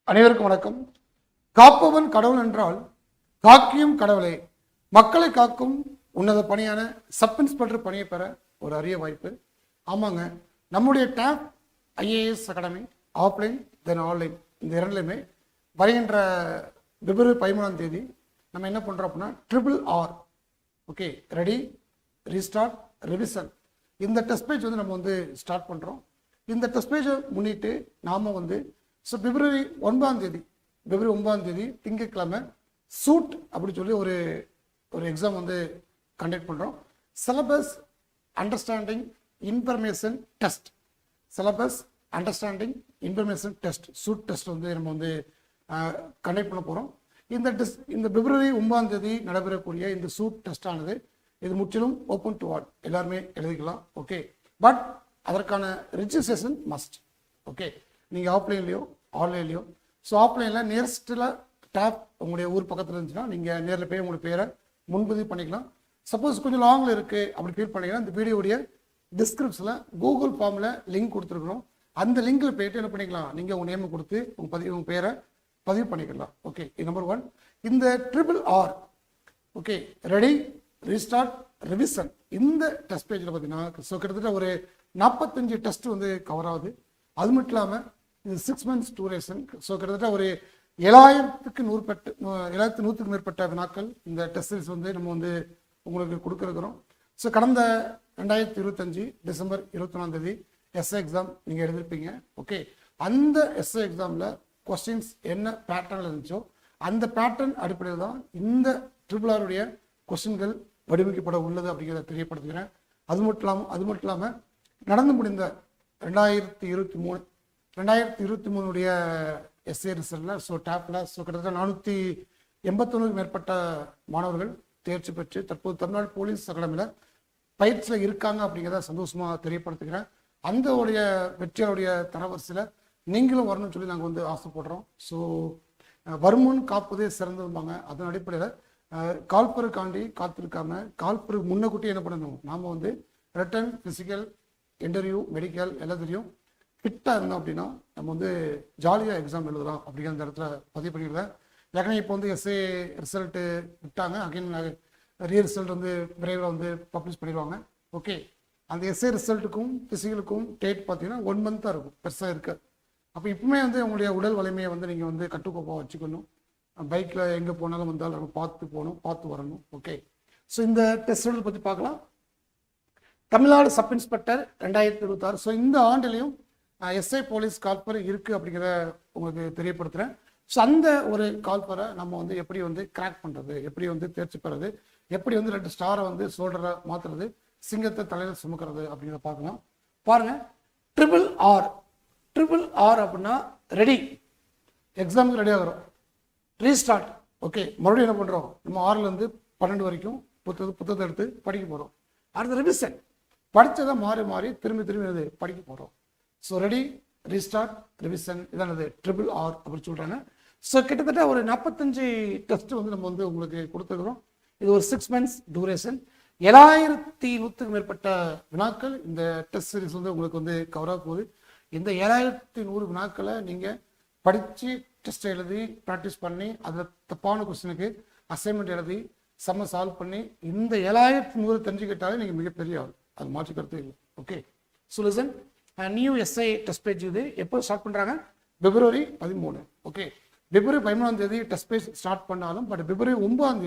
அனைவருக்கும் வணக்கம். காப்பவன் கடவுள் என்றால் காக்கியும் கடவுளே. மக்களை காக்கும் உன்னத பணியான சப் இன்ஸ்பெக்டர் பணியை பெற ஒரு அரிய வாய்ப்பு. ஆமாங்க, நம்முடைய டேப் IAS academy offline then online இந்த இரண்டுலையுமே வருகின்ற பிப்ரவரி 13ஆம் தேதி நம்ம என்ன பண்ணுறோம் அப்படின்னா RRR okay ready restart revision இந்த டெஸ்ட் பேஜ் வந்து நம்ம வந்து ஸ்டார்ட் பண்ணுறோம். இந்த டெஸ்ட் பேஜை முன்னிட்டு நாம் வந்து பிப்ரவரி 9ஆம் தேதி திங்கட்கிழமை சூட் அப்படி சொல்லி ஒரு எக்ஸாம் வந்து கண்டக்ட் பண்ணுறோம். Syllabus understanding information test suit test வந்து நம்ம வந்து கண்டக்ட் பண்ண போகிறோம். இந்த பிப்ரவரி 9ஆம் தேதி நடைபெறக்கூடிய இந்த சூட் டெஸ்ட் ஆனது இது முற்றிலும் ஓப்பன் டு ஆல், எல்லாருமே எழுதிக்கலாம். ஓகே, பட் அதற்கான ரிஜிஸ்ட்ரேஷன் மஸ்ட். ஓகே, நீங்கள் ஆஃப்லைன்லையோ ஆன்லைன்லையோ. ஸோ ஆஃப்லைனில் நியரஸ்ட்டில் டேப் உங்களுடைய ஊர் பக்கத்தில் இருந்துச்சுன்னா நீங்கள் நேரில் போய் உங்களுடைய பேரை முன்பதிவு பண்ணிக்கலாம். சப்போஸ் கொஞ்சம் லாங்கில் இருக்குது அப்படி ஃபீல் பண்ணிங்கன்னா இந்த வீடியோடைய டிஸ்கிரிப்ஷனில் கூகுள் ஃபார்மில் லிங்க் கொடுத்துருக்குறோம். அந்த லிங்கில் போய்ட்டு என்ன பண்ணிக்கலாம், நீங்கள் உங்கள் நேமை கொடுத்து உங்கள் பேரை பதிவு பண்ணிக்கலாம். ஓகே, இது நம்பர் 1. இந்த RRR okay ready restart revision இந்த டெஸ்ட் பேஜில் பார்த்தீங்கன்னா கிட்டத்தட்ட ஒரு 45 டெஸ்ட் வந்து கவர் ஆகுது. அது மட்டும் இல்லாமல் இது 6 months டூரேஷன். கிட்டத்தட்ட ஒரு 7100க்கு மேற்பட்ட வினாக்கள் இந்த டெஸ்ட் சீரிஸ் வந்து நம்ம வந்து உங்களுக்கு கொடுக்குறோம். கடந்த 2025 டிசம்பர் 21ஆம் தேதி எஸ்ஏ எக்ஸாம் நீங்கள் எழுதிருப்பீங்க. ஓகே, அந்த எஸ்ஏ எக்ஸாமில் கொஸ்டின்ஸ் என்ன பேட்டர்னில் இருந்துச்சோ அந்த பேட்டர்ன் அடிப்படையில் தான் இந்த RRR கொஸ்டின்கள் வடிவமைக்கப்பட உள்ளது அப்படிங்கிறத தெரியப்படுத்துகிறேன். அது மட்டும் இல்லாமல் நடந்து முடிந்த 2023 எஸ்ஏ ரிசல்ட்டில் டேப்பில் கிட்டத்தட்ட 481க்கு மேற்பட்ட மாணவர்கள் தேர்ச்சி பெற்று தற்போது தமிழ்நாடு போலீஸ் அகாடமியில் பயிற்சியில் இருக்காங்க அப்படிங்கிறத சந்தோஷமாக தெரியப்படுத்துகிறேன். அந்த வெற்றியாளருடைய தரவரிசையில் நீங்களும் வரணும்னு சொல்லி நாங்கள் வந்து ஆசைப்படுறோம். ஸோ வருமுன் காப்பதே சிறந்ததும்பாங்க. அதன் அடிப்படையில் கால்பருக்காண்டி காத்திருக்காம கால்பருக்கு முன்னக்கூட்டி என்ன பண்ணணும், நாம் வந்து ரிட்டன் ஃபிசிக்கல் இன்டர்வியூ மெடிக்கல் எல்லாத்துலேயும் ஃபிட்டாக இருந்தோம் அப்படின்னா நம்ம வந்து ஜாலியாக எக்ஸாம் எழுதலாம் அப்படிங்கிற அந்த இடத்துல பதிவு பண்ணிடுறேன். ஏற்கனவே இப்போ வந்து எஸ்ஏ ரிசல்ட்டு விட்டாங்க, அகைன் ரிசல்ட் வந்து விரைவில் வந்து பப்ளிஷ் பண்ணிடுவாங்க. ஓகே, அந்த எஸ்ஏ ரிசல்ட்டுக்கும் ஃபிசிக்கலுக்கும் டேட் பார்த்தீங்கன்னா 1 month தான் இருக்கும், பெருசாக இருக்காது. அப்போ இப்பவுமே வந்து உங்களுடைய உடல் வலிமையை வந்து நீங்கள் வந்து கட்டுக்கோப்பாக வச்சுக்கணும். பைக்கில் எங்கே போனாலும் வந்தாலும் நம்ம பார்த்து போகணும், பார்த்து வரணும். ஓகே, ஸோ இந்த டெஸ்ட் ரிசல்ட் பற்றி பார்க்கலாம். Tamil Nadu sub inspector 2026. ஸோ இந்த ஆண்டிலையும் எஸ்ஐ போலீஸ் கால்பர் இருக்குது அப்படிங்கிற உங்களுக்கு தெரியப்படுத்துகிறேன். ஸோ அந்த ஒரு கால்பரை நம்ம வந்து எப்படி வந்து கிராக் பண்ணுறது, எப்படி வந்து தேர்ச்சி பெறது, எப்படி வந்து 2 ஸ்டாரை வந்து ஷோல்டரை மாற்றுறது, சிங்கத்தை தலையில் சுமக்கிறது அப்படிங்கிறத பார்க்கலாம். பாருங்கள், RRR அப்படின்னா ரெடி, எக்ஸாமுக்கு ரெடி ஆகிறோம். ரீஸ்டார்ட் ஓகே, மறுபடியும் என்ன பண்ணுறோம், நம்ம 6லேருந்து 12 வரைக்கும் புத்தகத்தை எடுத்து படிக்க போகிறோம். அடுத்த ரிவிஷன், படித்ததை மாறி திரும்பி படிக்க போகிறோம். ஸோ ரெடி ரீஸ்டார்ட் ரிவிஷன் இதானது RRR அப்படின்னு சொல்கிறாங்க. ஸோ கிட்டத்தட்ட ஒரு 45 டெஸ்ட் வந்து நம்ம வந்து உங்களுக்கு கொடுத்துருக்குறோம். இது ஒரு 6 months டூரேஷன். 7100க்கு மேற்பட்ட வினாக்கள் இந்த டெஸ்ட் சீரிஸ் வந்து உங்களுக்கு வந்து கவர் ஆக போகுது. இந்த 7100 வினாக்களை நீங்கள் படித்து டெஸ்ட் எழுதி ப்ராக்டிஸ் பண்ணி அதில் தப்பான கொஸ்டினுக்கு அசைன்மெண்ட் எழுதி சால்வ் பண்ணி இந்த 7100 தெரிஞ்சுக்கிட்டாலே நீங்கள் மிகப்பெரிய ஆள், அது மாற்றி கருத்து இல்லை. Okay, so listen, new SI test page இது எப்போ ஸ்டார்ட் பண்ணுறாங்க, பிப்ரவரி 13. ஓகே, பிப்ரவரி 13ஆம் தேதி டெஸ்ட் பேஜ் ஸ்டார்ட் பண்ணாலும் பட் பிப்ரவரி 9ஆம்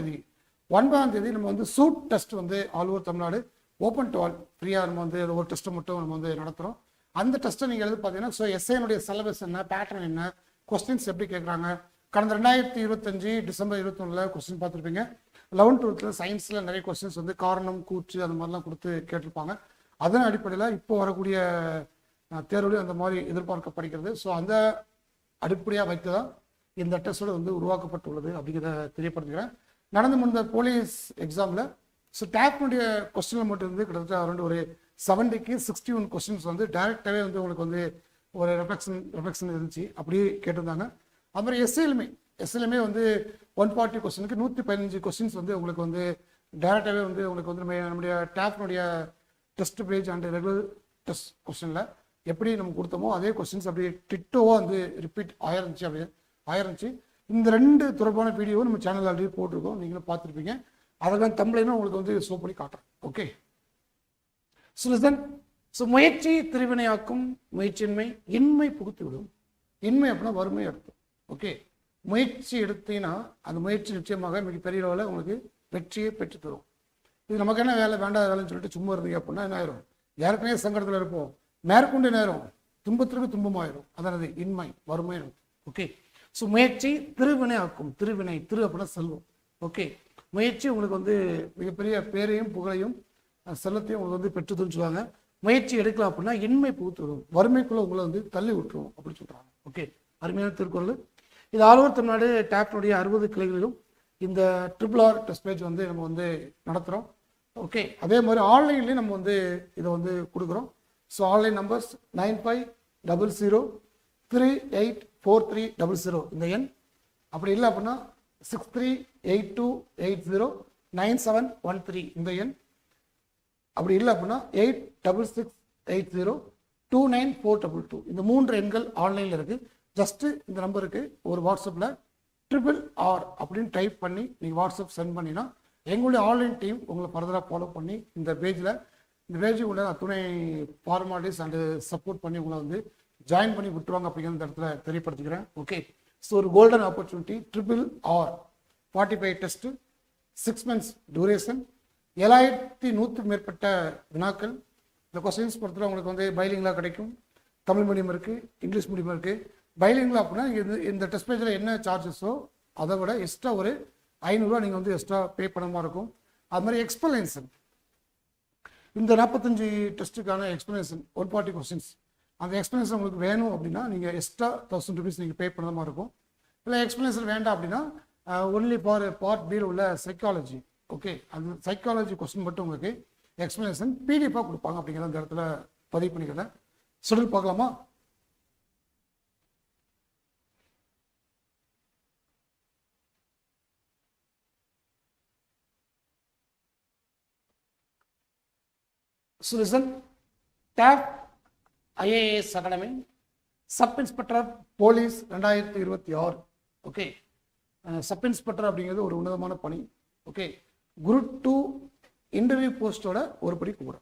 தேதி நம்ம வந்து சூட் டெஸ்ட் வந்து all over Tamil Nadu open to all ஃப்ரீயாக நம்ம வந்து ஒரு டெஸ்ட்டை மட்டும் நம்ம வந்து நடத்துகிறோம். அந்த டெஸ்ட்டை நீங்கள் எழுதி பார்த்தீங்கன்னா ஸோ எஸ்ஐனுடைய சிலபஸ் என்ன, பேட்டர்ன் என்ன, கொஸ்டின்ஸ் எப்படி கேட்குறாங்க. கடந்த 2025 டிசம்பர் 21 கொஸ்டின் பார்த்துருப்பீங்க. 11th 12th சயின்ஸில் நிறைய கொஸ்டின்ஸ் வந்து காரணம் கூற்று அந்த மாதிரிலாம் கொடுத்து கேட்டிருப்பாங்க. அதன் அடிப்படையில் இப்போ வரக்கூடிய தேர்வுலையும் அந்த மாதிரி எதிர்பார்க்கப்படுகிறது. ஸோ அந்த அடிப்படையாக வைத்து தான் இந்த டெஸ்ட்டோட வந்து உருவாக்கப்பட்டுள்ளது அப்படிங்கிறத தெரியப்படுத்துகிறேன். நடந்து முடிந்த போலீஸ் எக்ஸாமில் ஸோ டேப்னுடைய கொஸ்டினில் மட்டும் இருந்து கிட்டத்தட்ட அரௌண்ட் ஒரு 70க்கு 61 கொஸ்டின்ஸ் வந்து டைரெக்டாகவே வந்து உங்களுக்கு வந்து ஒரு ரெஃப்ளெக்ஷன் இருந்துச்சு, அப்படியே கேட்டிருந்தாங்க. அப்புறம் எஸ்ஏலுமே வந்து 140 கொஸ்டினுக்கு 115 கொஸ்டின்ஸ் வந்து உங்களுக்கு வந்து டைரெக்டாகவே வந்து உங்களுக்கு வந்து நம்முடைய டேப்னுடைய test page and regular test கொஸ்டினில் எப்படி நம்ம கொடுத்தோமோ அதே கொஸ்டின்ஸ் அப்படியே டிட்டோவாக வந்து ரிப்பீட் ஆயிருந்துச்சு. அப்படியே ஆயிருந்துச்சு. இந்த 2 தொடர்பான வீடியோ நம்ம சேனல் ஆல்ரெடி போட்டிருக்கோம், நீங்களும் பார்த்துருப்பீங்க. அதெல்லாம் தம்பளையும் உங்களுக்கு வந்து ஷோ பண்ணி காட்டுறேன். Okay, so listen. ஸோ முயற்சி திருவினையாக்கும், முயற்சியின்மை இன்மை புகுத்து விடும். இன்மை அப்படின்னா வறுமை அர்த்தம். ஓகே, முயற்சி எடுத்தீங்கன்னா அந்த முயற்சி நிச்சயமாக மிகப்பெரிய அளவில் உங்களுக்கு வெற்றியை பெற்று தரும். இது நமக்கு என்ன வேலை, வேண்டாத வேலைன்னு சொல்லிட்டு சும்மா இருந்தீங்க அப்படின்னா என்ன ஆயிரும், யாருக்குமே சங்கடத்தில் இருப்போம், மேற்கொண்டு நேரம் துன்பத்திற்கு துன்பமாயிரும். அதாவது இன்மை வறுமை. ஓகே, ஸோ முயற்சி திருவினை ஆக்கும். திருவினை, திரு அப்படின்னா செல்வம். ஓகே, முயற்சி உங்களுக்கு வந்து மிகப்பெரிய பேரையும் புகழையும் செல்லத்தையும் உங்களுக்கு வந்து பெற்றுதுன்னு சொல்லுவாங்க. முயற்சி எடுக்கலாம் அப்படின்னா இன்மை புகுத்து விடும், வறுமைக்குள்ள உங்களை வந்து தள்ளி விட்டுரும் அப்படின்னு சொல்றாங்க. ஓகே, அருமையான திருக்குறள். இது ஆல் ஓவர் தமிழ்நாடு டேப்னுடைய 60 கிளைகளிலும் இந்த RRR டெஸ்ட் பேஜ் வந்து நம்ம வந்து நடத்துகிறோம். ஓகே, அதே மாதிரி ஆன்லைன்லேயும் நம்ம வந்து இதை வந்து கொடுக்குறோம். ஸோ ஆன்லைன் நம்பர்ஸ் 9500384300 இந்த எண். அப்படி இல்லை அப்படின்னா 6382809713 இந்த எண். அப்படி இல்லை அப்படின்னா 8668029422 இந்த 3 எண்கள் ஆன்லைனில் இருக்குது. ஜஸ்ட்டு இந்த நம்பருக்கு ஒரு வாட்ஸ்அப்பில் RRR அப்படின்னு டைப் பண்ணி நீங்கள் வாட்ஸ்அப் சென்ட் பண்ணினா எங்களுடைய ஆன்லைன் டீம் உங்களை ஃபர்தராக ஃபாலோ பண்ணி இந்த பேஜுக்குள்ள துணை ஃபார்மாலிட்டிஸ் அண்டு சப்போர்ட் பண்ணி உங்களை வந்து ஜாயின் பண்ணி விட்டுருவாங்க அப்படிங்கிற இந்த இடத்துல தெரியப்படுத்திக்கிறேன். ஓகே, ஸோ ஒரு golden opportunity RRR 45 test, 6 months duration, 7100க்கும் மேற்பட்ட வினாக்கள். இந்த கொஸ்டின்ஸ் பொறுத்தவரை உங்களுக்கு வந்து பைலிங்கலாக கிடைக்கும். தமிழ் மீடியம் இருக்குது, இங்கிலீஷ் மீடியம் இருக்குது. பைலிங்கலாக அப்படின்னா இந்த டெஸ்ட் பேஜில் என்ன சார்ஜஸோ அதை விட எக்ஸ்ட்ரா ஒரு 500 ரூபா நீங்கள் வந்து எக்ஸ்ட்ரா பே பண்ண மாதிரி இருக்கும். அது மாதிரி எக்ஸ்பிளனேஷன், இந்த 45 டெஸ்ட்டுக்கான எக்ஸ்பிளனேஷன் 140 கொஸ்டின்ஸ், அந்த எக்ஸ்பிளனேஷன் உங்களுக்கு வேணும் அப்படின்னா நீங்கள் எக்ஸ்ட்ரா 1000 rupees நீங்கள் பே பண்ண மாதிரி இருக்கும். இல்லை எக்ஸ்பிளனேஷன் வேண்டாம் அப்படின்னா ஒன்லி ஃபார் பார்ட் பியில் உள்ள சைக்காலஜி. ஓகே, அந்த சைக்காலஜி கொஸ்டின் மட்டும் உங்களுக்கு எக்ஸ்பிளனேஷன் பிடிஎஃபாக கொடுப்பாங்க அப்படிங்கிற அந்த இடத்துல பதிவு பண்ணிக்கிறேன். ஷெட்யூல் பார்க்கலாமா? So listen, TAP IAS Academy sub inspector police 2026. Okay, sub inspector அப்படிங்கிறது ஒரு உன்னதமான பணி. ஓகே, குரூப் 2 இன்டர்வியூ போஸ்ட்டோட ஒரு படி கூட.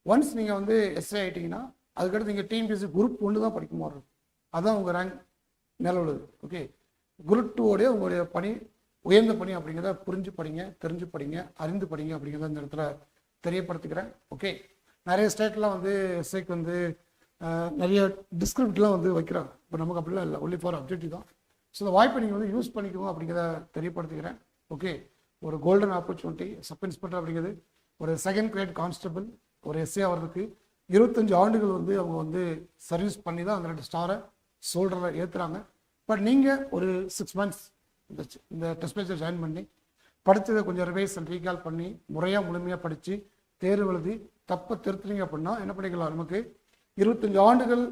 ஒன்ஸ் நீங்கள் வந்து எஸ்ஏ ஆகிட்டீங்கன்னா அதுக்கடுத்து நீங்கள் டிஎன்பிஎஸ்சி குரூப் 1 தான் படிக்க மாதிரி இருக்கும். அதுதான் உங்கள் ரேங்க் மேலே உள்ளது. ஓகே, குரூப் 2 உங்களுடைய பணி உயர்ந்த பணி அப்படிங்கிறத புரிஞ்சு படிங்க, தெரிஞ்சு படிங்க, அறிந்து படிங்க அப்படிங்கிறத இந்த இடத்துல தெரியப்படுத்திக்கிறேன். ஓகே, நிறைய ஸ்டேட்லாம் வந்து எஸ்ஐக்கு வந்து நிறைய டிஸ்கிரிப்ட்லாம் வந்து வைக்கிறாங்க. இப்போ நமக்கு அப்படிலாம் இல்லை, ஒன்லி ஃபார் அப்ஜெக்டிவ் தான். ஸோ இந்த வாய்ப்பை நீங்கள் வந்து யூஸ் பண்ணிக்கணும் அப்படிங்கிறத தெரியப்படுத்திக்கிறேன். ஓகே, ஒரு கோல்டன் ஆப்பர்ச்சுனிட்டி. சப் இன்ஸ்பெக்டர் அப்படிங்கிறது ஒரு செகண்ட் கிரேட் கான்ஸ்டபிள் ஒரு எஸ்ஏ ஆகிறதுக்கு 25 ஆண்டுகள் வந்து அவங்க வந்து சர்வீஸ் பண்ணி தான் அந்த 2 ஸ்டாரை ஷோல்டரில் ஏற்றுறாங்க. பட் நீங்கள் ஒரு 6 months இந்த டெஸ்ட் பேஜில் ஜாயின் பண்ணி படித்ததை கொஞ்சம் ரிவைஸ் அண்ட் ரீகால் பண்ணி முழுமையாக படித்து தேர்வு எழுதி தப்பை திருத்துறீங்க அப்படின்னா என்ன பண்ணிக்கலாம், நமக்கு 25 ஆண்டுகள்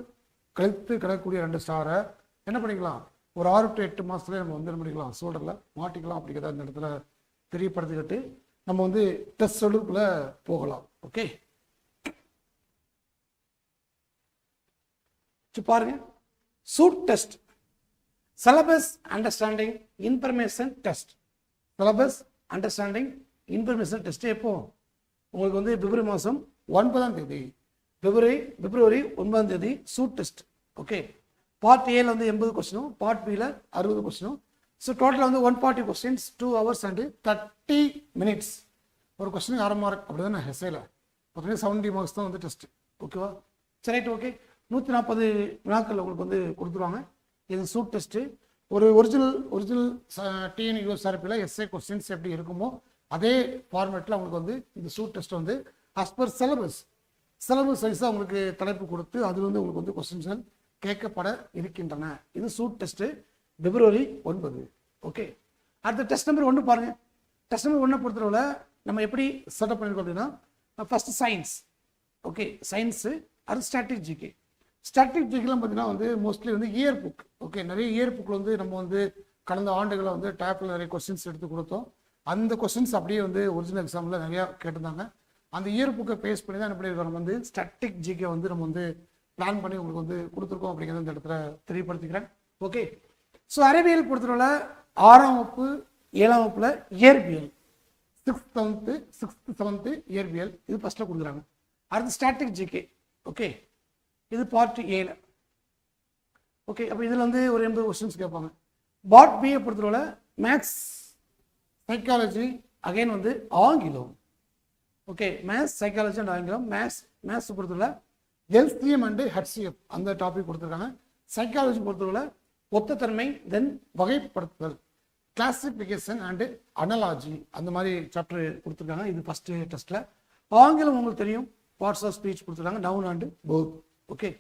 கழித்து கிடக்கக்கூடிய 2 ஸ்டாரை என்ன பண்ணிக்கலாம், ஒரு 6 to 8 மாதத்துலேயே நம்ம வந்து என்ன பண்ணிக்கலாம், ஷோல்டரில் மாட்டிக்கலாம் அப்படிங்கிறத அந்த இடத்துல தெரியப்படுத்திக்கிட்டு நம்ம வந்து டெஸ்ட் ஷெட்யூலுக்குள்ளே போகலாம். ஓகே, பாருங்க. Suit test, syllabus understanding information test. Syllabus understanding information test எப்போ உங்களுக்கு வந்து பிப்ரவரி மாதம் 9ஆம் தேதி, பிப்ரவரி 9ஆம் தேதி சூட் டெஸ்ட். ஓகே, பார்ட் ஏல வந்து 80 கொஸ்டினும், பார்ட் பியில் 60 கொஸ்டினும். ஸோ டோட்டலாக வந்து 140 கொஸ்டின்ஸ், 2 hours and 30 minutes. ஒரு கொஸ்டினுக்கு 1/2 mark அப்படி தான் நான் எஸ்ஏல பார்த்தீங்கன்னா 70 marks தான் வந்து டெஸ்ட். ஓகேவா, சரி ரைட். ஓகே, 140 வினாக்கள் உங்களுக்கு வந்து கொடுத்துருவாங்க. இது சூட் டெஸ்ட்டு. ஒரு ஒரிஜினல் டிஎன்யூஎஸ்ஆர்பியில் எஸ்ஏ கொஸ்டின்ஸ் எப்படி இருக்குமோ அதே ஃபார்மேட்டில் உங்களுக்கு வந்து இந்த சூட் டெஸ்ட் வந்து ஆஸ் பர் சிலபஸ் வைஸாக உங்களுக்கு தலைப்பு கொடுத்து அதில் வந்து உங்களுக்கு வந்து கொஸ்டின்ஸ்கள் கேட்கப்பட இருக்கின்றன. இது சூட் டெஸ்ட்டு பிப்ரவரி 9. ஓகே, அடுத்த டெஸ்ட் நம்பர் 1 பாருங்க. டெஸ்ட் நம்பர் 1 பொறுத்தளவில் நம்ம எப்படி செட்டப் பண்ணியிருக்கோம் அப்படின்னா, ஃபர்ஸ்ட் சயின்ஸ். ஓகே, சயின்ஸு அது ஸ்டாட்டிக் ஜிகே. ஸ்டாட்டிக் ஜிகேலாம் பார்த்தீங்கன்னா வந்து மோஸ்ட்லி வந்து இயர் புக். ஓகே, நிறைய இயர் புக்கில் வந்து நம்ம வந்து கடந்த ஆண்டுகளை வந்து டேப்பில் நிறைய கொஸ்டின்ஸ் எடுத்து கொடுத்தோம். அந்த கொஸ்டின்ஸ் அப்படியே வந்து ஒரிஜினல் எக்ஸாமில் நிறையா கேட்டிருந்தாங்க. அந்த இயர் புக்கை பேஸ் பண்ணி தான் என்ன பண்ணியிருக்கோம், நம்ம வந்து ஸ்டாட்டிக் ஜிகே வந்து நம்ம வந்து பிளான் பண்ணி உங்களுக்கு வந்து கொடுத்துருக்கோம் அப்படிங்கிறத இந்த இடத்துல தெரியப்படுத்திக்கிறேன். ஓகே, ஸோ அறிவியல் பொறுத்தவரை 6ஆம் வகுப்பு 7ஆம் வகுப்பில் இயற்பியல், 6th 7th இயற்பியல் இது ஃபஸ்ட்டில் கொடுக்குறாங்க. அடுத்து ஸ்டாட்டிக் ஜிகே. ஓகே, இது பார்ட் ஏல. ஓகே, அப்போ இதில் வந்து ஒரு 80 கொஸ்டின்ஸ் கேட்பாங்க. பார்ட் பியை பொறுத்தவரை மேக்ஸ், சைக்காலஜி, அகைன் வந்து ஆங்கிலம். ஓகே, மேத்ஸ், சைக்காலஜி அண்ட் ஆங்கிலம். மேத்ஸ் பொறுத்தவரை எல்சிஎம் அண்டு ஹெச்சிஎஃப் அந்த டாபிக் கொடுத்துருக்காங்க. சைக்காலஜி பொறுத்தவரை ஒத்தத்தன்மை, தென் வகைப்படுத்துதல், கிளாசிஃபிகேஷன் அண்டு அனலாஜி அந்த மாதிரி சாப்டர் கொடுத்துருக்காங்க. இது ஃபஸ்ட்டு டெஸ்ட்டில். ஆங்கிலம் உங்களுக்கு தெரியும், பார்ட்ஸ் ஆஃப் ஸ்பீச் கொடுத்துருக்காங்க, நவுன் அண்டு போத். ஓகே,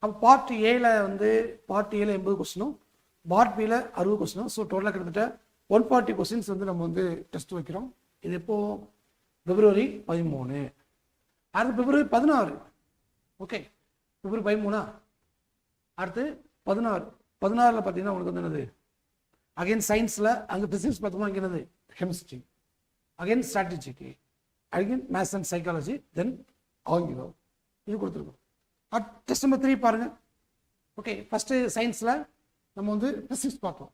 அப்போ பார்ட் ஏல வந்து பார்ட் ஏல 80 கொஸ்டினும் பார்ட் பியில் 60 கொஸ்டினும். ஸோ டோட்டலாக கிட்டத்தட்ட 140 கொஸ்டின்ஸ் வந்து நம்ம வந்து டெஸ்ட் வைக்கிறோம். இது எப்போ? February 13. அடுத்து February 16. Okay, February 13. அடுத்து 16. 16 பார்த்தீங்கன்னா உங்களுக்கு வந்து என்னது? அகைன் சயின்ஸில் அங்கே பிசிக்ஸ் பார்த்தோம்னா இங்கே என்னது? கெமிஸ்ட்ரி. அகைன் ஸ்ட்ராட்டஜிக்கு, again maths and psychology, then ஆங்கிலம் இது கொடுத்துருக்கோம். டெஸ்ட் நம்பர் 3 பாருங்கள். ஓகே, ஃபஸ்ட்டு சயின்ஸில் நம்ம வந்து பிசிக்ஸ் பார்த்தோம்,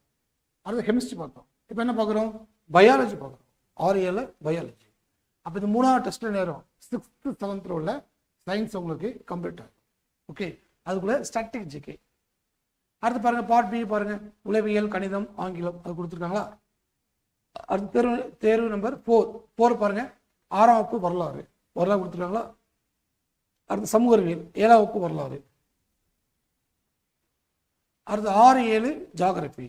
அடுத்து கெமிஸ்ட்ரி பார்த்தோம். இப்போ என்ன பார்க்குறோம்? பயாலஜி பார்க்குறோம். 6 பயாலஜி. அப்போ இது 3ஆவது டெஸ்ட்டில் நேரம் 6th 7th உள்ள சயின்ஸ் உங்களுக்கு கம்ப்ளீட் ஆகும். ஓகே, அதுக்குள்ளே ஸ்டாட்டிக் ஜிகே. அடுத்து பாருங்கள் பார்ட் பி பாருங்கள், உளவியல், கணிதம், ஆங்கிலம் அது கொடுத்துருக்காங்களா? அடுத்து தேர்வு நம்பர் 4 பாருங்கள், 6ஆம் வகுப்பு வரலாறு கொடுத்துருக்காங்களா? அடுத்து சமூக அறிவியல் 7ஆம் வகுப்பு வரலாறு. அடுத்து 6-7 ஜாகிரபி.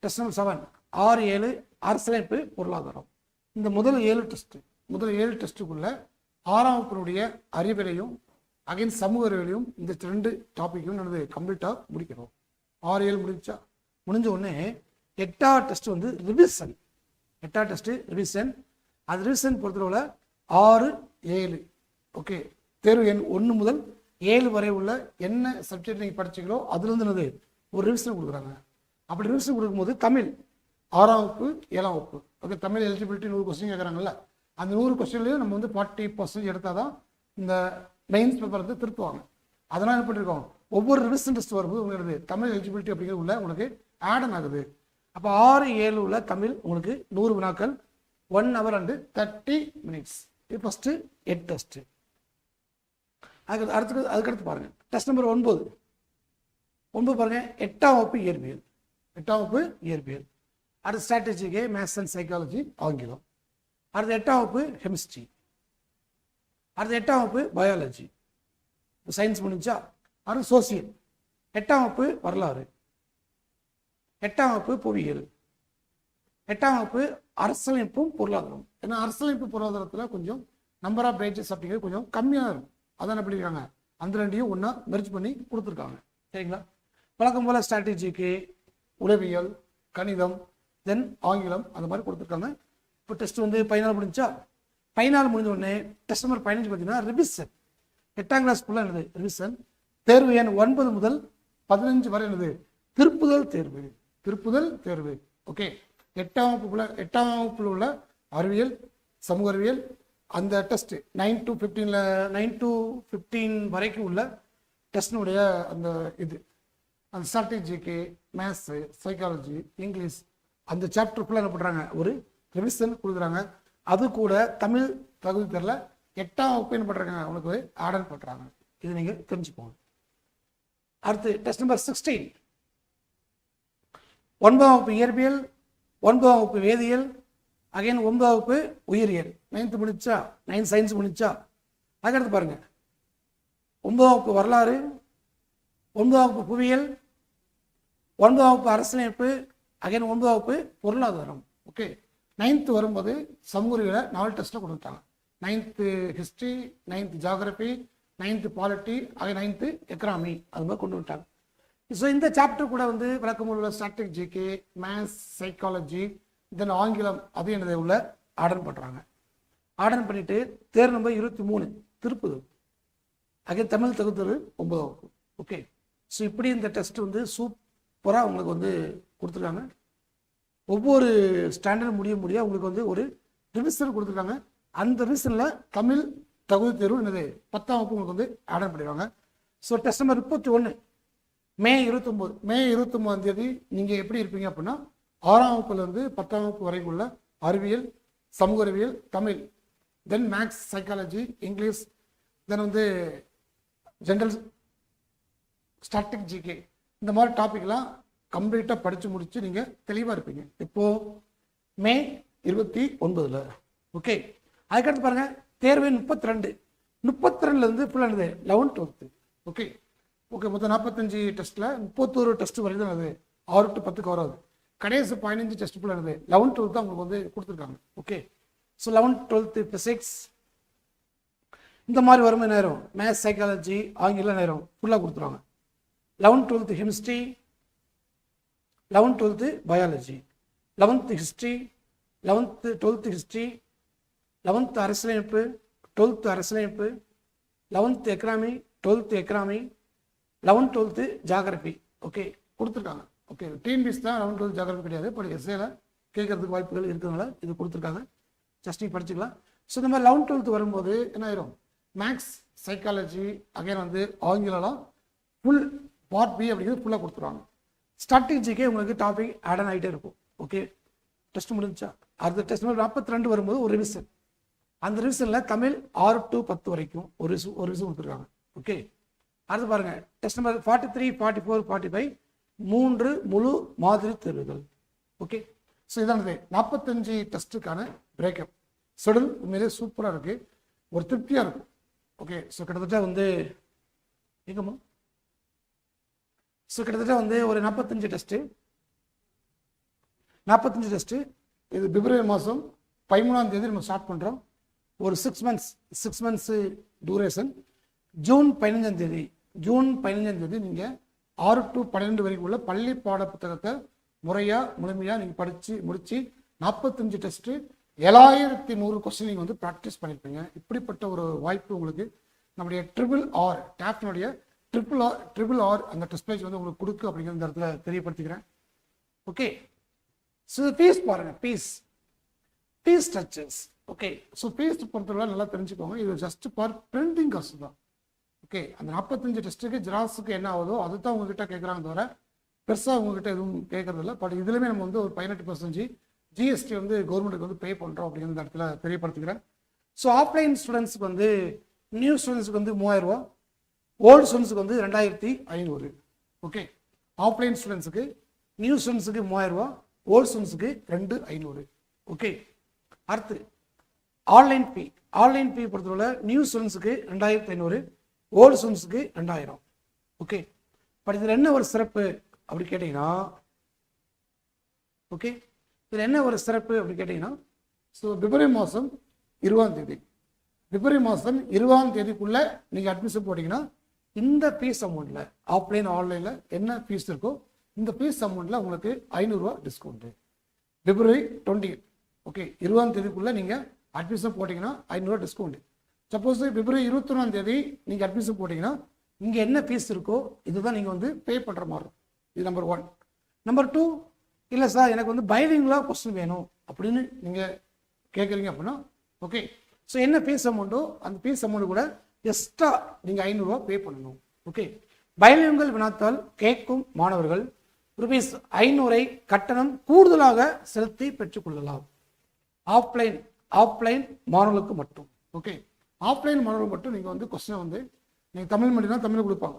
டெஸ்ட் நம்பர் 7 6-7 அரசியலமைப்பு பொருளாதாரம். இந்த முதல் 7 டெஸ்ட்டுக்குள்ள 6ஆம் வகுப்பினுடைய அறிவியலையும் அகைன் சமூக அறிவியலையும் இந்த 2 டாப்பிக்கும் நடந்து கம்ப்ளீட்டாக முடிக்கணும். 6-7 முடிஞ்ச உடனே 8ஆவது டெஸ்ட் வந்து ரிவிஷன். 8ஆவது டெஸ்ட்டு ரிவிஷன். அது ரிவிஷன் பொறுத்தவரை 6-7. ஓகே, தேர்வு எண் 1 முதல் 7 வரை உள்ள என்ன சப்ஜெக்ட் நீங்கள் படிச்சிங்களோ அதுலேருந்து என்னது ஒரு ரிவிஷன் கொடுக்குறாங்க. அப்படி ரிவிஷன் கொடுக்கும்போது தமிழ் 6ஆம் வகுப்பு 7ஆம் வகுப்பு. ஓகே, தமிழ் எலிஜிபிலிட்டி 100 கொஸ்டின் கேட்குறாங்கல்ல, அந்த 100 கொஸ்டின்லையும் நம்ம வந்து 40% எடுத்தால் தான் இந்த மெயின்ஸ் பேப்பர் வந்து திருத்துவாங்க. அதனால் என்ன பண்ணியிருக்கோம், ஒவ்வொரு ரிவிஷன் டெஸ்ட் வரும்போது உங்களுக்கு தமிழ் எலிஜிபிலிட்டி அப்படிங்கிறது உள்ள உங்களுக்கு ஆடன் ஆகுது. அப்போ 6-7 உள்ள தமிழ் உங்களுக்கு 100 வினாக்கள், 1 hour and 30 minutes. இது ஃபஸ்ட்டு 8 டெஸ்ட்டு. அதுக்கடுத்து பாருங்கள் டெஸ்ட் நம்பர் 9 பாருங்கள், 8ஆம் வகுப்பு இயற்பியல். 8ஆம் வகுப்பு இயற்பியல். அடுத்து ஸ்ட்ராட்டஜிக்கு, மேத்ஸ் அண்ட் சைக்காலஜி, ஆங்கிலம். அடுத்து 8ஆம் வகுப்பு கெமிஸ்ட்ரி. அடுத்து 8ஆம் வகுப்பு பயாலஜி, சயின்ஸ் முடிஞ்சா. அடுத்து சோசியல். 8ஆம் வகுப்பு வரலாறு. 8ஆம் வகுப்பு புவியியல். 8ஆம் வகுப்பு அரசியலமைப்பும் பொருளாதாரம். ஏன்னா அரசியலமைப்பு பொருளாதாரத்தில் கொஞ்சம் நம்பர் ஆஃப் பேஜஸ் அப்படிங்கிறது கொஞ்சம் கம்மியாக இருக்கும். அதான் என்ன பண்ணியிருக்காங்க, அந்த 2ஐயும் ஒன்றா மெர்ஜ் பண்ணி கொடுத்துருக்காங்க. சரிங்களா? வழக்கம் போல் ஸ்ட்ராட்டஜிக்கு, உளவியல், கணிதம், தென் ஆங்கிலம் அந்த மாதிரி கொடுத்துருக்காங்க. இப்போ டெஸ்ட் வந்து 14 முடிஞ்சா. 14 முடிஞ்ச உடனே டெஸ்ட் நம்பர் 15 பார்த்தீங்கன்னா ரிவிஷன். 8ஆம் கிளாஸ் ஃபுல்லாக என்னது ரிவிஷன். தேர்வு எண் 9 முதல் 15 வரை என்னது திருப்புதல் தேர்வு. ஓகே, 8ஆம் வகுப்புல உள்ள அறிவியல், சமூக அறிவியல் அந்த டெஸ்ட் 9 to 15 வரைக்கும் உள்ள டெஸ்டினுடைய அந்த இது அந்த ஸ்ட்ராட்டஜிக்கு, மேத்ஸு, சைக்காலஜி, இங்கிலீஷ் அந்த சாப்டர் ஃபுல்லாக என்ன பண்ணுறாங்க, ஒரு ரிவிஷன் கொடுக்குறாங்க. அது கூட தமிழ் தகுதி தெரியல 8ஆம் வகுப்பு என்ன பண்ணுறாங்க, அவனுக்கு ஆர்டர் பண்ணுறாங்க. இது நீங்கள் தெரிஞ்சுக்கோங்க. அடுத்து டெஸ்ட் நம்பர் 16 9ஆம் வகுப்பு இயற்பியல், 9ஆம் வகுப்பு வேதியியல், அகைன் 9ஆம் வகுப்பு உயிரியல். 9th முடிச்சா, 9 சயின்ஸ் முடிச்சா. அதுக்கடுத்து பாருங்க 9ஆம் வகுப்பு வரலாறு, 9ஆம் வகுப்பு புவியியல், 9ஆம் வகுப்பு அரசியலமைப்பு, அகைன் 9ஆம் வகுப்பு பொருளாதாரம். ஓகே, 9th வரும்போது சமூக அறிவியலை 4 டெஸ்ட்டில் கொடுத்தாங்க. 9th history, 9th geography, 9th polity, again 9th economy அது மாதிரி கொண்டு வந்துட்டாங்க. ஸோ இந்த சாப்டர் கூட வந்து விளக்கம் உள்ள ஸ்ட்ராட்டஜிக்கு, மேத்ஸ், சைக்காலஜி, தென் ஆங்கிலம் அது என்னதை உள்ள ஆர்டர் பண்ணுறாங்க. ஆர்டர் பண்ணிட்டு தேர்வு நம்பர் 23 திருப்புதல், அகைன் தமிழ் தகுத்தல் 9ஆம் வகுப்பு. ஓகே, ஸோ இப்படி இந்த டெஸ்ட் வந்து சூப்பராக உங்களுக்கு வந்து கொடுத்துருக்காங்க. ஒவ்வொரு ஸ்டாண்டர்ட் முடிய உங்களுக்கு வந்து ஒரு ரிவிஷன் கொடுத்துருக்காங்க. அந்த ரிவிஷனில் தமிழ் தகுதி தேர்வு என்னது 10ஆம் வகுப்பு உங்களுக்கு வந்து ஆர்டர் பண்ணிடுவாங்க. ஸோ டெஸ்ட் நம்பர் 31 மே 29ஆம் தேதி நீங்கள் எப்படி இருப்பீங்க அப்படின்னா 6ஆம் வகுப்புலேருந்து 10ஆம் வகுப்பு வரைக்கும் உள்ள அறிவியல், சமூக அறிவியல், தமிழ், தென் மேக்ஸ், சைக்காலஜி, இங்கிலீஷ், தென் வந்து ஜென்ரல் ஸ்டாட்டிக், ஜிகே, இந்த மாதிரி டாபிக்லாம் கம்ப்ளீட்டாக படித்து முடித்து நீங்கள் தெளிவாக இருப்பீங்க. இப்போது மே 29. ஓகே, அதுக்கடுத்து பாருங்கள் தேர்வு 32லேருந்து ஃபுல்லாக என்னது 11th 12th. ஓகே ஓகே, மொத்தம் 45 டெஸ்ட்டில் 31 டெஸ்ட் வரைக்கும் தான் அது 6 to 10 கவர் ஆகுது. கடைசி 15 டெஸ்ட் ஃபுல்லாக என்னது 11th 12th தான் உங்களுக்கு வந்து கொடுத்துருக்காங்க. Okay, so 11th 12th physics இந்த மாதிரி வறுமை நேரம், மேத்ஸ், சைக்காலஜி, ஆங்கில நேரம் ஃபுல்லாக கொடுத்துருவாங்க. 11th 12th chemistry, 11th 12th biology, 11th history, 11th 12th history, 11th அரசியலமைப்பு, 12th அரசியலமைப்பு, 11th economy, 12th economy, 11th 12th geography. Okay கொடுத்துருக்காங்க. ஓகே, டிஎன்பிஎஸ் தான் 11th 12th ஜாகிரபி கிடையாது, பட் எஸ்ஏல கேட்கறதுக்கு வாய்ப்புகள் இருக்கிறதுனால இது கொடுத்துருக்காங்க. ஜஸ்ட் நீங்கள் படிச்சுக்கலாம். ஸோ இந்த மாதிரி 11th 12th வரும்போது என்ன ஆயிரும், மேக்ஸ், சைக்காலஜி, அகைன் வந்து ஆங்கிலம் ஃபுல் பார்ட் பி அப்படிங்கிறது ஃபுல்லாக கொடுத்துருவாங்க. ஸ்ட்ராட்டஜிக்கே உங்களுக்கு டாபிக் ஆட் ஆன் ஆகிட்டே இருக்கும். ஓகே, டெஸ்ட் முடிஞ்சா அடுத்த டெஸ்ட் 42 வரும்போது ஒரு ரிவிஷன். அந்த ரிவிஷனில் தமிழ் 6 to 10 வரைக்கும் ஒரு ரிவிஷன் கொடுத்துருக்காங்க. ஓகே, அடுத்து பாருங்கள் டெஸ்ட் நம்பர் 43, 44, 45 3 முழு மாதிரி தேர்வுகள். ஓகே, ஸோ இதானது 45 டெஸ்ட்டுக்கான பிரேக்கப் ஷெடியூல். உண்மையிலே சூப்பராக இருக்குது, ஒரு திருப்தியாக இருக்கும். ஓகே, ஸோ கிட்டத்தட்ட வந்து எங்கம்மா ஸோ கிட்டத்தட்ட வந்து ஒரு 45 டெஸ்ட்டு இது பிப்ரவரி மாதம் 13ஆம் தேதி நம்ம ஸ்டார்ட் பண்ணுறோம். ஒரு 6 months டூரேஷன். ஜூன் 15ஆம் தேதி நீங்கள் 6 to 12 வரைக்கும் உள்ள பள்ளி பாட புத்தகத்தை முழுமையாக நீங்கள் படித்து முடித்து 45 டெஸ்ட்டு 7100 கொஸ்டின் நீங்கள் வந்து ப்ராக்டிஸ் பண்ணியிருப்பீங்க. இப்படிப்பட்ட ஒரு வாய்ப்பு உங்களுக்கு நம்முடைய RRR டேப்னுடைய RRR அந்த டெஸ்ட் பேஜ் வந்து உங்களுக்கு கொடுக்கு அப்படிங்கிற இந்த இடத்துல தெரியப்படுத்திக்கிறேன். ஓகே, ஸோ ஃபீஸ் பாருங்கள், fees structures. Okay, so fees பொறுத்தவரை நல்லா தெரிஞ்சுக்கோங்க, இது ஜஸ்ட் ஃபார் பிரிண்டிங் காசு தான். ஓகே, அந்த 45 டெஸ்ட்டுக்கு ஜெராக்ஸுக்கு என்ன ஆகுதோ அது தான் உங்ககிட்ட கேட்குறாங்க தவிர பெருசாக உங்ககிட்ட எதுவும் கேட்கறதில்ல. பட் இதுலேயுமே நம்ம வந்து ஒரு 18% ஜிஎஸ்டி வந்து கவர்மெண்ட்டுக்கு வந்து பே பண்ணுறோம் அப்படிங்கிற இடத்துல தெரியப்படுத்திக்கிறேன். ஸோ ஆஃப்லைன் ஸ்டூடெண்ட்ஸுக்கு வந்து நியூ ஸ்டூடெண்ட்ஸுக்கு வந்து 3000 ரூபா, ஓல்டு ஸ்டூடெண்ட்ஸுக்கு வந்து 2500. ஓகே, ஆஃப்லைன் ஸ்டூடெண்ட்ஸுக்கு நியூ ஸ்டூடெண்ட்ஸுக்கு 3000 ரூபா, ஓல்டு ஸ்டூடெண்ட்ஸுக்கு 2500. ஓகே, அடுத்து ஆன்லைன் ஃபீ பொறுத்தவரை நியூ ஸ்டூடெண்ட்ஸுக்கு 2500, ஓல்டு ஸ்டூடெண்ட்ஸுக்கு 2000. ஓகே, பட் இதில் என்ன ஒரு சிறப்பு அப்படி கேட்டிங்கன்னா, ஓகே இதில் என்ன ஒரு சிறப்பு அப்படி கேட்டிங்கன்னா, ஸோ பிப்ரவரி மாதம் 20ஆம் தேதிக்குள்ளே நீங்கள் அட்மிஷன் போட்டிங்கன்னா இந்த ஃபீஸ் அமௌண்ட்டில் ஆஃப்லைன் ஆன்லைனில் என்ன ஃபீஸ் இருக்கோ இந்த ஃபீஸ் அமௌண்ட்டில் உங்களுக்கு 500 ரூபா டிஸ்கவுண்ட்டு. பிப்ரவரி 20. ஓகே, 20ஆம் தேதிக்குள்ளே நீங்கள் அட்மிஷன் போட்டிங்கன்னா 500 ரூபா டிஸ்கவுண்ட்டு. சப்போஸ் பிப்ரவரி 21ஆம் தேதி நீங்கள் அட்மிஷன் போட்டிங்கன்னா இங்கே என்ன ஃபீஸ் இருக்கோ இதுதான் நீங்கள் வந்து பே பண்ணுற மாதிரி இருக்கும். இது நம்பர் 1. நம்பர் 2, இல்லை சார் எனக்கு வந்து பைலிங்குலாக கொஸ்டின் வேணும் அப்படின்னு நீங்கள் கேட்குறீங்க அப்படின்னா ஓகே, ஸோ என்ன ஃபீஸ் அமௌண்ட்டோ அந்த ஃபீஸ் அமௌண்ட்டு கூட எக்ஸ்ட்ரா நீங்கள் 500 ரூபா பே பண்ணணும். ஓகே, பைலிங்குல் வினாத்தால் கேட்கும் மாணவர்கள் ₹500 கட்டணம் கூடுதலாக செலுத்தி பெற்றுக்கொள்ளலாம். ஆஃப்லைன் மாணவர்களுக்கு மட்டும். ஓகே, ஆஃப்லைன் மாணவர்கள் மட்டும் நீங்கள் வந்து கொஸ்டினை வந்து நீங்கள் தமிழ் மீடியம்னா தமிழ் கொடுப்பாங்க,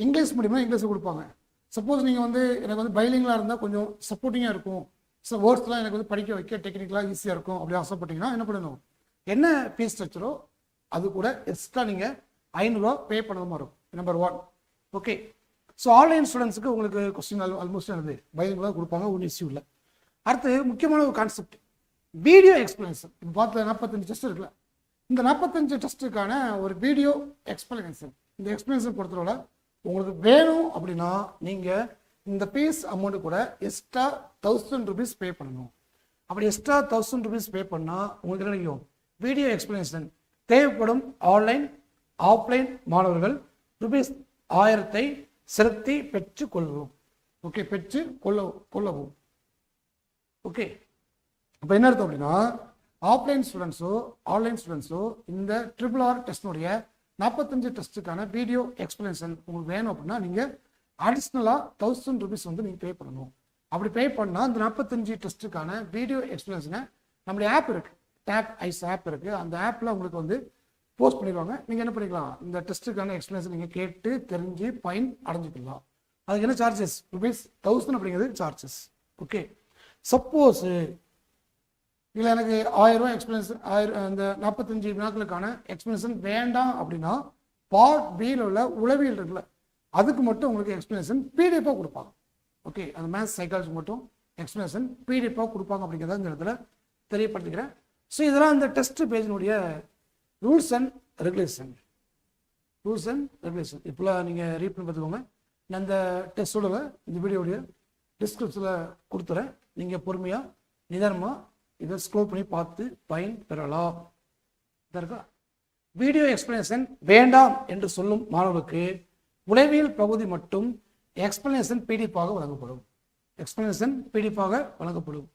இங்கிலீஷ் மீடியம்னா இங்கிலீஷ் கொடுப்பாங்க. சப்போஸ் நீங்கள் வந்து எனக்கு வந்து பைலிங்கலாக இருந்தால் கொஞ்சம் சப்போர்ட்டிங்காக இருக்கும், ஸோ வேர்ட்ஸ்லாம் எனக்கு வந்து படிக்க வைக்க டெக்னிக்கலாக ஈஸியாக இருக்கும் அப்படி ஆசைப்பட்டீங்கன்னா என்ன பண்ணணும், என்ன ஃபீஸ் ஸ்ட்ரக்சரோ அது கூட எக்ஸ்ட்ரா நீங்கள் 500 ரூபா பே பண்ண மாதிரி இருக்கும். நம்பர் 1. ஓகே, ஸோ ஆன்லைன் ஸ்டூடெண்ட்ஸுக்கு உங்களுக்கு கொஸ்டின் ஆல்மோஸ்ட் என்னது பைலிங்கலாக கொடுப்பாங்க, ஒன்றும் இஷ்யூ இல்லை. அடுத்து முக்கியமான ஒரு கான்செப்ட் வீடியோ எக்ஸ்பிளனேஷன். இப்போ பார்த்து 45 டெஸ்ட் இருக்குல்ல, இந்த 45 டெஸ்ட்டுக்கான ஒரு வீடியோ எக்ஸ்பிளனேஷன். இந்த எக்ஸ்பிளனேஷன் பொறுத்தவரை உங்களுக்கு வேணும் அப்படின்னா நீங்கள் இந்த ஃபீஸ் அமௌண்ட்டு கூட எக்ஸ்ட்ரா 1000 rupees பே பண்ணணும். அப்படி எக்ஸ்ட்ரா 1000 rupees பே பண்ணால் உங்களுக்கு என்ன கிடைக்கும், வீடியோ எக்ஸ்பிளனேஷன் தேவைப்படும் ஆஃப்லைன் மாணவர்கள் ₹1000 செலுத்தி பெற்றுக்கொள்வோம். ஓகே, கொள்ளவும். ஓகே, இப்போ என்ன அர்த்தம் அப்படின்னா ஆஃப்லைன் ஸ்டூடெண்ட்ஸோ ஆன்லைன் ஸ்டூடெண்ட்ஸோ இந்த RRR டெஸ்டினுடைய 45 டெஸ்ட்டுக்கான வீடியோ எக்ஸ்பிளனேஷன் உங்களுக்கு வேணும் அப்படின்னா நீங்கள் அடிஷ்னலாக 1000 rupees வந்து நீங்கள் பே பண்ணணும். அப்படி பே பண்ணால் அந்த 45 டெஸ்ட்டுக்கான வீடியோ எக்ஸ்பிளனேஷனை நம்மளுடைய ஆப் இருக்குது, டேப் ஐஸ் ஆப் இருக்குது. அந்த ஆப்பில் உங்களுக்கு வந்து போஸ்ட் பண்ணிடுவாங்க. நீங்கள் என்ன பண்ணிக்கலாம், இந்த டெஸ்ட்டுக்கான எக்ஸ்பிளனேஷன் நீங்கள் கேட்டு தெரிஞ்சு பயன் அடைஞ்சிக்கலாம். அதுக்கு என்ன சார்ஜஸ், ₹1000 அப்படிங்கிறது சார்ஜஸ். ஓகே, சப்போஸ் இல்லை எனக்கு 1000 ரூபா எக்ஸ்பிளனேஷன், அந்த 45 வினாக்களுக்கான எக்ஸ்பிளனேஷன் வேண்டாம் அப்படின்னா பார்ட் பியில் உள்ள உளவியல் இருக்குல்ல, அதுக்கு மட்டும் உங்களுக்கு எக்ஸ்பிளனேஷன் பிடிஎஃபாக கொடுப்பாங்க. ஓகே, அந்த மேத்ஸ் சைக்காலஜி மட்டும் எக்ஸ்பிளனேஷன் பிடிஎஃபாக கொடுப்பாங்க அப்படிங்கிறத இந்த இடத்துல தெரியப்படுத்திக்கிறேன். ஸோ இதெல்லாம் இந்த டெஸ்ட் பேஜினுடைய ரூல்ஸ் அண்ட் ரெகுலேஷன். இப்போலாம் நீங்கள் ரீட் பண்ணி பார்த்துக்கோங்க. நான் இந்த டெஸ்ட்டோட இந்த வீடியோடைய டிஸ்கிரிப்ஷனில் கொடுத்துறேன். நீங்கள் பொறுமையாக நிதானமாக இதை ஸ்க்ரோல் பண்ணி பார்த்து பயன் பெறலாம். இருக்கா, வீடியோ எக்ஸ்பிளனேஷன் வேண்டாம் என்று சொல்லும் மாணவர்களுக்கு உளவியல் பகுதி மட்டும் எக்ஸ்பிளனேஷன் பிடிஎஃபாக வழங்கப்படும்.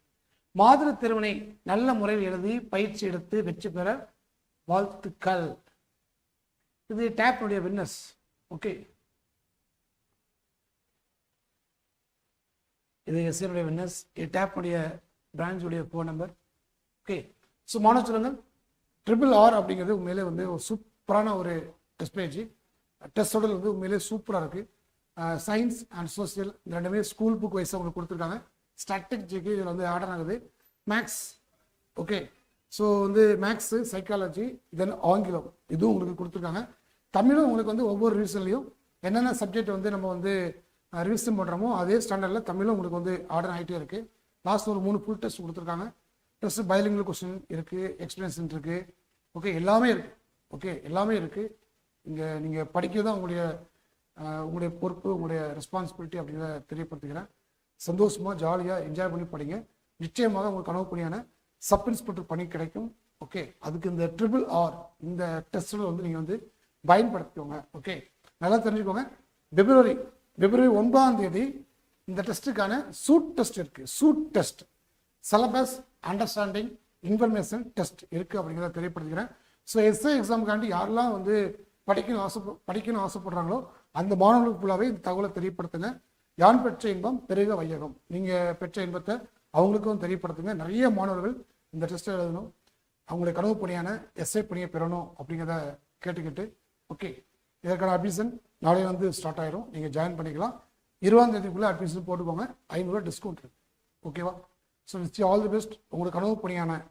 மாதிரி தேர்வினை நல்ல முறையில் எழுதி பயிற்சி எடுத்து வெற்றி பெற வாழ்த்துக்கள். இது டேப்னுடைய வின்னர்ஸ். ஓகே, இது எஸ்ஏனுடைய வின்னர்ஸ். இது டேப்னுடைய பிரான்ச்சுடைய ஃபோன் நம்பர். ஓகே, ஸோ மாணவ சொல்லுங்கள், RRR அப்படிங்கிறது உண்மையிலே வந்து ஒரு சூப்பரான ஒரு டெஸ்ட் பேஜ். டெஸ்டோட வந்து உண்மையிலே சூப்பராக இருக்குது. சயின்ஸ் அண்ட் சோசியல் இந்த ரெண்டுமே ஸ்கூல் புக் வைஸாக உங்களுக்கு கொடுத்துருக்காங்க. ஸ்ட்ராட்டஜிக்கு இதில் வந்து ஆர்டர் ஆகுது. மேக்ஸ், ஓகே, ஸோ வந்து மேக்ஸு, சைக்காலஜி, தென் ஆங்கிலம் இதுவும் உங்களுக்கு கொடுத்துருக்காங்க. தமிழும் உங்களுக்கு வந்து ஒவ்வொரு ரிவிஷன்லையும் என்னென்ன சப்ஜெக்ட் வந்து நம்ம வந்து ரிவிஷன் பண்ணுறோமோ அதே ஸ்டாண்டர்டில் தமிழும் உங்களுக்கு வந்து ஆர்டர் ஆகிட்டே இருக்குது. லாஸ்ட் ஒரு 3 ஃபுல் டெஸ்ட் கொடுத்துருக்காங்க. டெஸ்ட் பைலிங்குவல் கொஸ்டின் இருக்குது, எக்ஸ்பிளனேஷன் இருக்குது. ஓகே, எல்லாமே இருக்குது. ஓகே, எல்லாமே இருக்குது. இங்கே நீங்கள் படிக்கிறது தான் உங்களுடைய பொறுப்பு, உங்களுடைய ரெஸ்பான்சிபிலிட்டி அப்படிங்கிறத தெரியப்படுத்திக்கிறேன். சந்தோஷமாக ஜாலியாக என்ஜாய் பண்ணி படிங்க. நிச்சயமாக உங்களுக்கு கனவு பணியான சப் இன்ஸ்பெக்டர் பணி கிடைக்கும். ஓகே, அதுக்கு இந்த RRR இந்த டெஸ்ட்டில் வந்து நீங்கள் வந்து பயன்படுத்திக்கோங்க. ஓகே, நல்லா தெரிஞ்சுக்கோங்க. பிப்ரவரி 9ஆம் தேதி இந்த டெஸ்ட்டுக்கான சூட் டெஸ்ட் இருக்குது. Suit test, syllabus understanding information test இருக்குது அப்படிங்கிறத தெரியப்படுத்திக்கிறேன். ஸோ எஸ்ஏ எக்ஸாமுக்காண்டி யாரெல்லாம் வந்து படிக்கணும்னு ஆசைப்படுறாங்களோ அந்த மாணவர்களுக்கு ஃபுல்லாகவே இந்த தகவலை தெரியப்படுத்துங்க. யான் பெற்ற இன்பம் பெருக வையகம். நீங்கள் பெற்ற இன்பத்தை அவங்களுக்கும் தெரியப்படுத்துங்க. நிறைய மாணவர்கள் இந்த டெஸ்ட்டை எழுதணும், அவங்களுடைய கனவு பணியான எஸ்ஏ பணியை பெறணும் அப்படிங்கிறத கேட்டுக்கிட்டு, ஓகே, இதற்கான அட்மிஷன் நாளைய வந்து ஸ்டார்ட் ஆயிரும். நீங்கள் ஜாயின் பண்ணிக்கலாம். 20ஆம் தேதிக்குள்ளே அட்மிஷன் போட்டுக்கோங்க. 500 ரூபா டிஸ்கவுண்ட் இருக்குது. ஓகேவா? So which all the best. உங்களுக்கு கனவு பணியான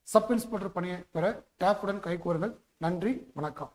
சப் இன்ஸ்பெக்டர் பணியை பெற டேப்புடன் கைகோருங்கள். நன்றி, வணக்கம்.